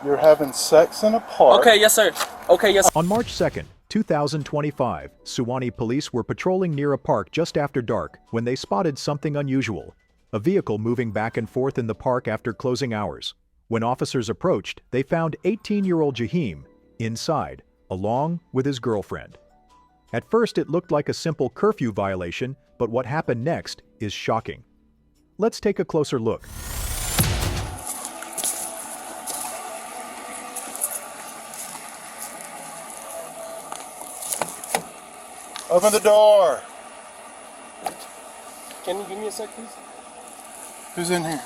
You're having sex in a park. Okay, yes, sir. Okay, yes. On March 2nd, 2025, Suwanee Police were patrolling near a park just after dark when they spotted something unusual, a vehicle moving back and forth in the park after closing hours. When officers approached, they found 18-year-old Jaheem inside, along with his girlfriend. At first, it looked like a simple curfew violation, but what happened next is shocking. Let's take a closer look. Open the door. Can you give me a sec, please? Who's in here?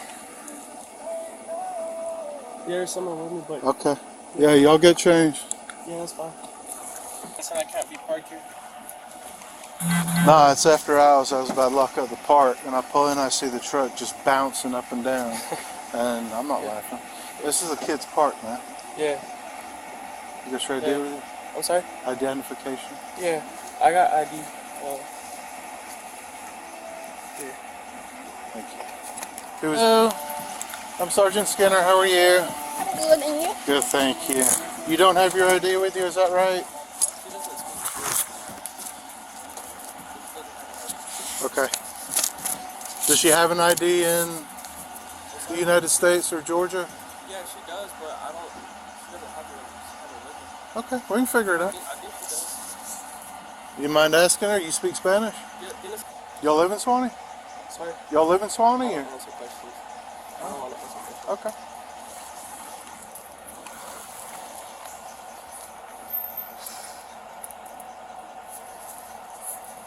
Yeah, there's someone with me, but... Okay. Yeah, y'all get changed. Yeah, that's fine. Listen, I can't be parked here. Nah, it's after hours. I was about to lock up the park, and I pull in, I see the truck just bouncing up and down. And I'm not laughing. This is a kid's park, man. Yeah. You got your ID with you? I'm sorry? Identification? Yeah, I got ID. Yeah. Thank you. Hello. I'm Sergeant Skinner. How are you? Good, and you? Good, thank you. You don't have your ID with you, is that right? Okay. Does she have an ID in the United States or Georgia? Yeah, she does, but I don't... She doesn't have it with her. Okay, we can figure it out. I think she does. You mind asking her? You speak Spanish? Yeah, Y'all live in Suwanee? sorry? Y'all live in Suwanee? I Or? don't answer questions. I don't want to answer questions. Okay.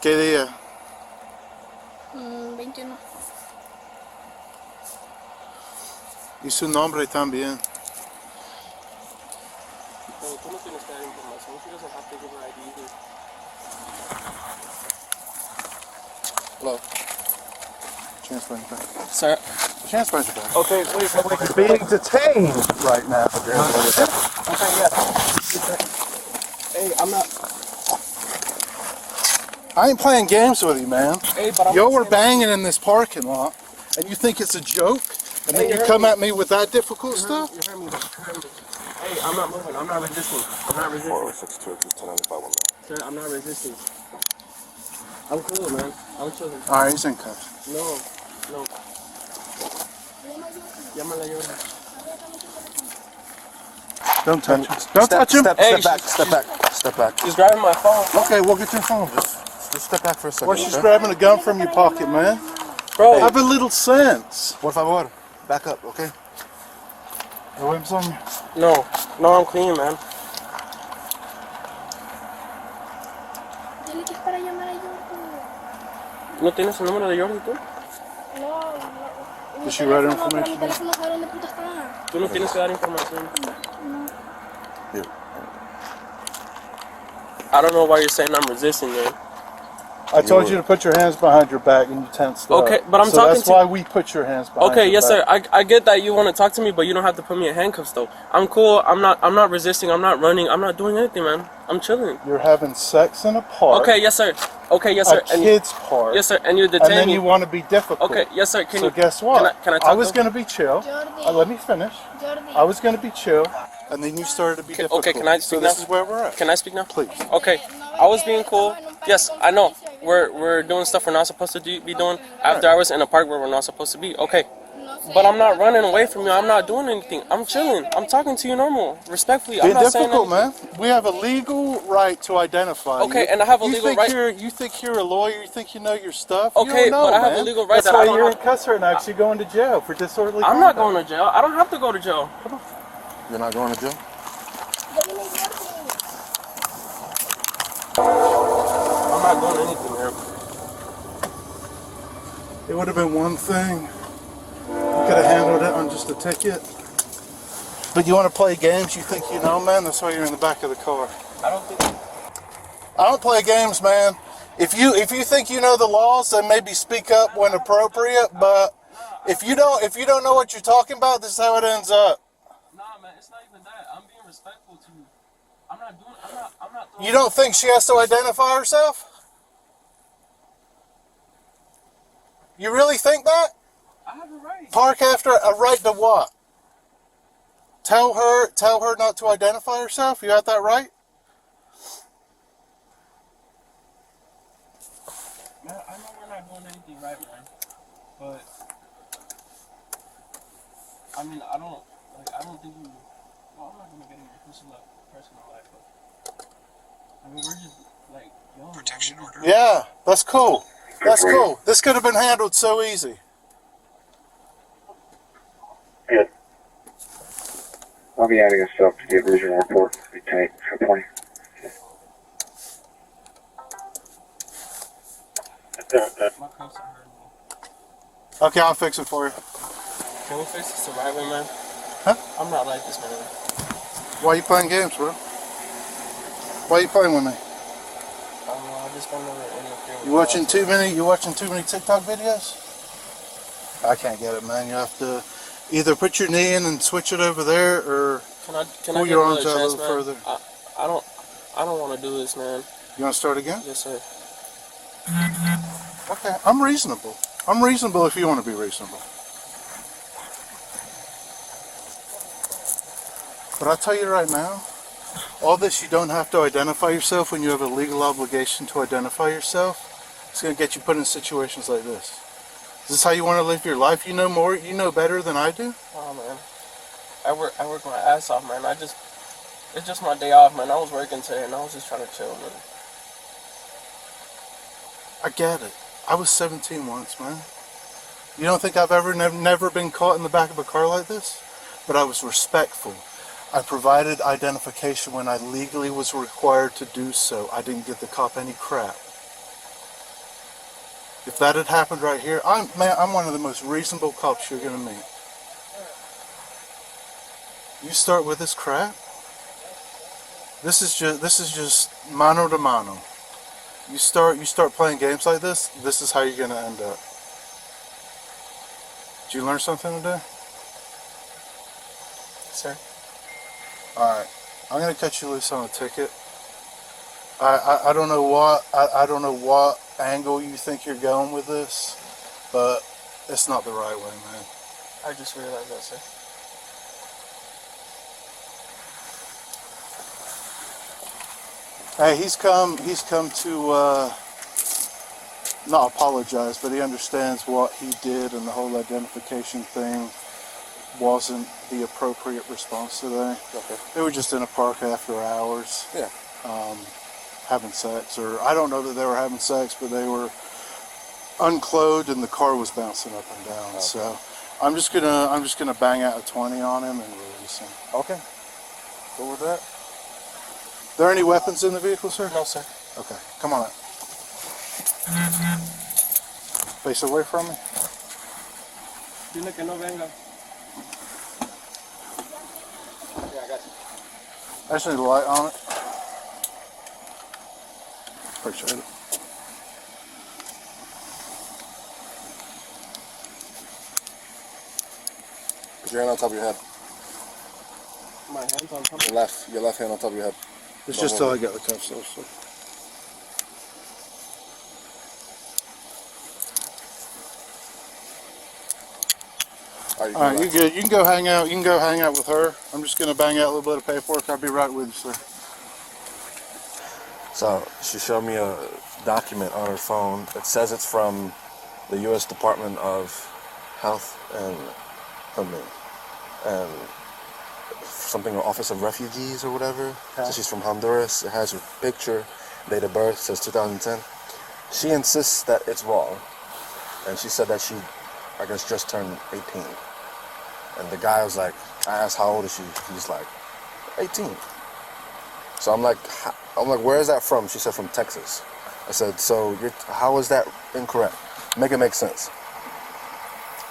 ¿Qué día? 21. Y su nombre también. Pero tú no tienes que dar información. She doesn't have to give her ID either. Hello. Chance punch back. Sir. Chance punch back. Okay, please. You're being detained right now. Okay, yeah. Hey, I'm not... I ain't playing games with you, man. Hey, but I'm... Y'all were banging in this parking lot, and you think it's a joke? And then Hey, you come at me with that difficult stuff? You heard me. Hey, I'm not moving. I'm not resisting. I'm not resisting. 406-202-1095. Sir, I'm not resisting. I'm cool, man. I'm chilling. All right, he's in cuffs. No. Llámala yo. Don't touch him. Don't touch him. Step back. She's grabbing my phone. Okay, we'll get your phone. Just step back for a second. Or she's grabbing a gun from your pocket, man. Bro. Have a little sense. Por favor, back up, okay? The whip's on you. No, I'm clean, man. Dile que es para llamar a Jordi. ¿No tienes el número de Jordi tú? No. Did she write her Mi information? teléfono sabe dónde puta está. Tú no tienes que dar información. Here. I don't know why you're saying I'm resisting, man. I told you to put your hands behind your back and you tensed up. Okay, but I'm so talking that's to- why we put your hands behind Okay, your yes, sir. back. I get that you want to talk to me, but you don't have to put me in handcuffs, though. I'm cool. I'm not resisting. I'm not running. I'm not doing anything, man. I'm chilling. You're having sex in a park. Okay, yes, sir. Okay, yes, sir. A kid's park. Yes, sir. And you're And detaining then me. you want to be difficult. Okay, yes, sir. Can So you? guess what? Can I talk? was to- going to be chill. Jordi. Let me finish. Jordi. I was going to be chill. And then you started to be difficult. Okay, can I So speak this now? is where we're at. Can I speak now? Please. Okay, I was being cool. Yes, I know. We're doing stuff we're not supposed to be doing after hours in a park where we're not supposed to be. Okay, but I'm not running away from you. I'm not doing anything. I'm chilling. I'm talking to you normal, respectfully. Be I'm not saying difficult, anything. man. We have a legal right to identify you. Okay, and I have a legal right- You think you're a lawyer? You think you know your stuff? Okay, you don't know, but I have a man. legal right That's that why I don't you're have- in cuss right now, because you're going to jail for disorderly I'm not conduct. going to jail. I don't have to go to jail. You're not going to jail? Dile a Jordi. I'm not doing anything, man. It would have been one thing. You could have handled it on just a ticket. But you want to play games? You think you know, man? That's why you're in the back of the car. I don't think. I don't play games, man. If you think you know the laws, then maybe speak up when appropriate. But if you don't know what you're talking about, this is how it ends up. Nah, man, it's not even that. I'm being respectful to you. I'm not doing. You don't think she has to identify herself? You really think that? I have a right. Park after a right to what? Tell her not to identify herself. You got that right? Man, I know we're not doing anything right, man. But I mean, I don't think you. Well, I'm not gonna get into personal life, but I mean, we're just like young. Protection order. Yeah, that's cool. That's cool. This could have been handled so easy. Good. I'll be adding a self to the original report. Be tight for 20. My cuffs are hurting me. Okay, I'll fix it for you. Can we fix this the right way, man? Huh? I'm not like this, man. Why are you playing games, bro? Why are you playing with me? I just don't know anything. You watching too many TikTok videos? I can't get it, man. You have to either put your knee in and switch it over there, or Can pull I your get arms out a chance, little man? further. I don't want to do this, man. You want to start again? Yes, sir. Okay, I'm reasonable. I'm reasonable if you want to be reasonable. But I'll tell you right now, all this, you don't have to identify yourself when you have a legal obligation to identify yourself. It's going to get you put in situations like this. Is this how you want to live your life? You know more, you know better than I do? Oh, man. I work my ass off, man. It's just my day off, man. I was working today, and I was just trying to chill, man. I get it. I was 17 once, man. You don't think I've ever never been caught in the back of a car like this? But I was respectful. I provided identification when I legally was required to do so. I didn't give the cop any crap. If that had happened right here, I'm one of the most reasonable cops you're gonna meet. You start with this crap. This is just mano to mano. You start playing games like this. This is how you're gonna end up. Did you learn something today? Sir. All right, I'm gonna cut you loose on a ticket. I don't know what angle you think you're going with this, but it's not the right way, man. I just realized that, sir. Hey, he's come to not apologize, but he understands what he did, and the whole identification thing wasn't the appropriate response today. Okay. They were just in a park after hours. Yeah. Having sex, or I don't know that they were having sex, but they were unclothed and the car was bouncing up and down. Okay. So I'm just gonna bang out a 20 on him and release him. Okay. Go with that. Are there any weapons in the vehicle, sir? No, sir. Okay, come on out. Face away from me. Dile que no venga. Yeah, I got you. I just need a light on it. Appreciate it. Put your hand on top of your head. My hand's on top of Your left hand on top of your head. It's just till I get the cuffs off, sir. All right, you're good. You can go hang out. You can go hang out with her. I'm just gonna bang out a little bit of paperwork. I'll be right with you, sir. So she showed me a document on her phone. It says it's from the U.S. Department of Health and something, and something Office of Refugees or whatever. Okay. So she's from Honduras. It has her picture, date of birth, says 2010. She insists that it's wrong, and she said that she, I guess, just turned 18. And the guy was like, I asked how old is she? He's like, 18. So I'm like, where is that from? She said from Texas. I said, so how is that incorrect? Make it make sense.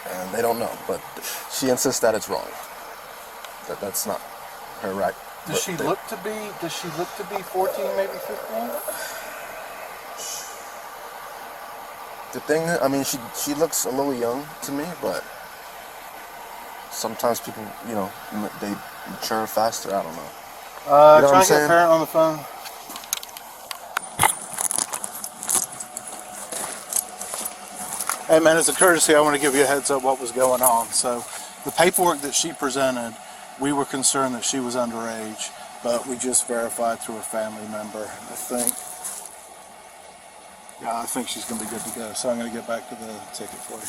And they don't know, but she insists that it's wrong. That's not her right. Does she look to be 14, maybe 15? The thing, I mean, she looks a little young to me, but sometimes people, you know, they mature faster. I don't know. You know Try what to get parent on the phone. Hey man, as a courtesy, I want to give you a heads up what was going on. So the paperwork that she presented We were concerned that she was underage, but we just verified through a family member, I think. Yeah, I think she's going to be good to go. So I'm going to get back to the ticket for you.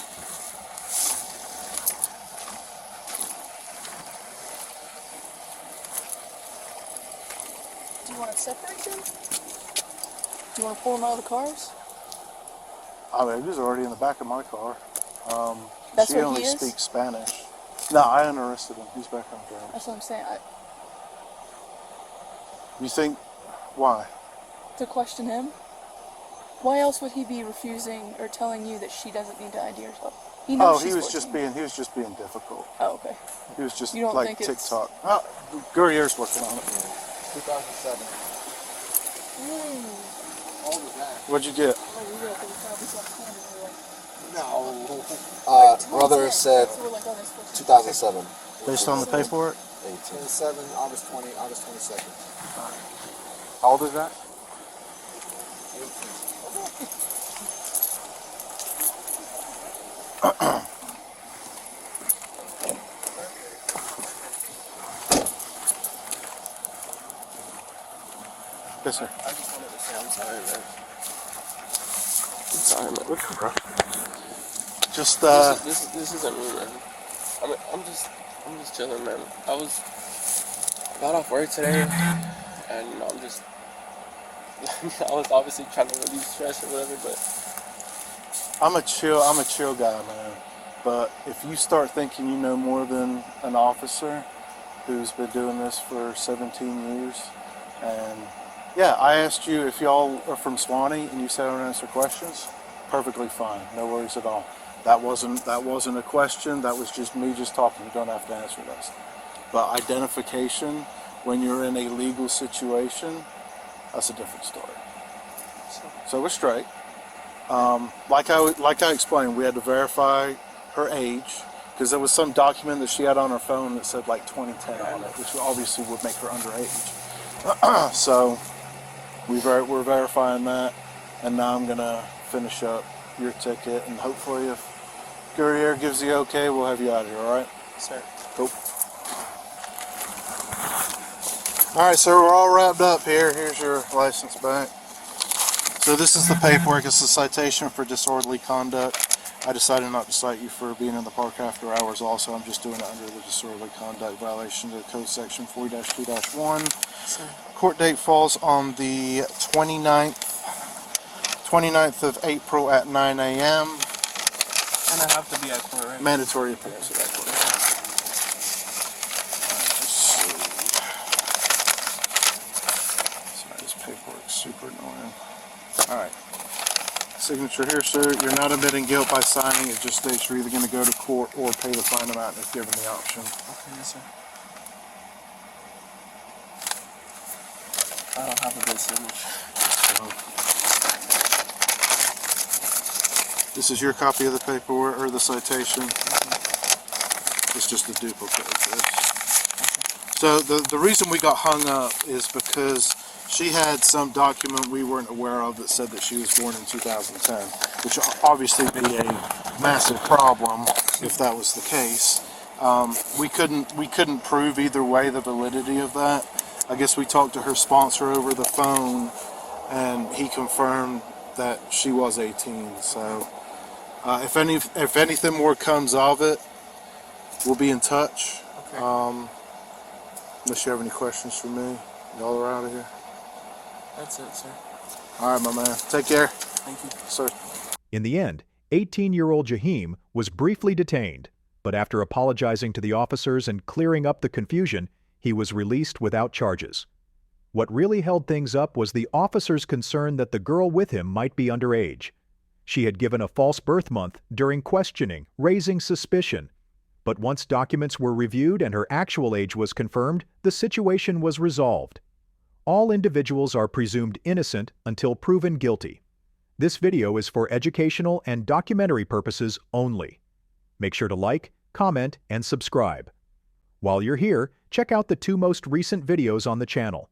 Do you want to separate them? Do you want to pull them out of the cars? I mean, he was already in the back of my car. That's she where only he is? speaks Spanish. No, I unarrested him. He's back on driver. That's what I'm saying. You think, why? To question him? Why else would he be refusing or telling you that she doesn't need to ID herself? He knows she's he was 14. just being difficult. Oh, okay. He was just You don't like think it's- TikTok. Oh, Guerrier's working on it. 2007. What'd you get? Brother said 2007. Based on the paperwork? 27, August 20, August 22nd. How old is that? Yes, sir. I just wanted to say I'm sorry, man. I'm sorry, man. Look, bro. Just, This isn't me, man. I'm just chilling, man. I got off work today, and you know, I'm just, I was obviously trying to relieve stress or whatever, but I'm a chill guy, man. But if you start thinking you know more than an officer who's been doing this for 17 years, and yeah, I asked you if y'all are from Suwanee, and you said I don't answer questions. Perfectly fine, no worries at all. That wasn't a question. That was just me just talking. You don't have to answer this. But identification, when you're in a legal situation, that's a different story. So we're straight. Like I explained, we had to verify her age because there was some document that she had on her phone that said like 2010 on it, which obviously would make her underage. So we're verifying that, and now I'm gonna finish up your ticket, and hopefully if Guerrier gives the okay, we'll have you out of here. All right? sir. Cool. All right, so we're all wrapped up here. Here's your license back. So this is the paperwork. It's a citation for disorderly conduct. I decided not to cite you for being in the park after hours also. I'm just doing it under the disorderly conduct violation of code section 4-2-1. Court date falls on the 29th of April at 9 a.m. And I have to be at court, right? Mandatory appearance at that court. Sorry, this paperwork's super annoying. Alright. Signature here, sir. You're not admitting guilt by signing. It just states you're either going to go to court or pay the fine amount if given the option. Okay, yes, sir. I don't have a good signature. This is your copy of the paperwork, or the citation. It's just a duplicate of this. So the reason we got hung up is because she had some document we weren't aware of that said that she was born in 2010, which would obviously be a massive problem if that was the case. We couldn't prove either way the validity of that. I guess we talked to her sponsor over the phone, and he confirmed that she was 18. So if anything more comes of it, we'll be in touch. Okay. Unless you have any questions for me, y'all are out of here. That's it, sir. All right, my man. Take care. Thank you. Sir. In the end, 18-year-old Jaheem was briefly detained, but after apologizing to the officers and clearing up the confusion, he was released without charges. What really held things up was the officer's concern that the girl with him might be underage. She had given a false birth month during questioning, raising suspicion. But once documents were reviewed and her actual age was confirmed, the situation was resolved. All individuals are presumed innocent until proven guilty. This video is for educational and documentary purposes only. Make sure to like, comment, and subscribe. While you're here, check out the 2 most recent videos on the channel.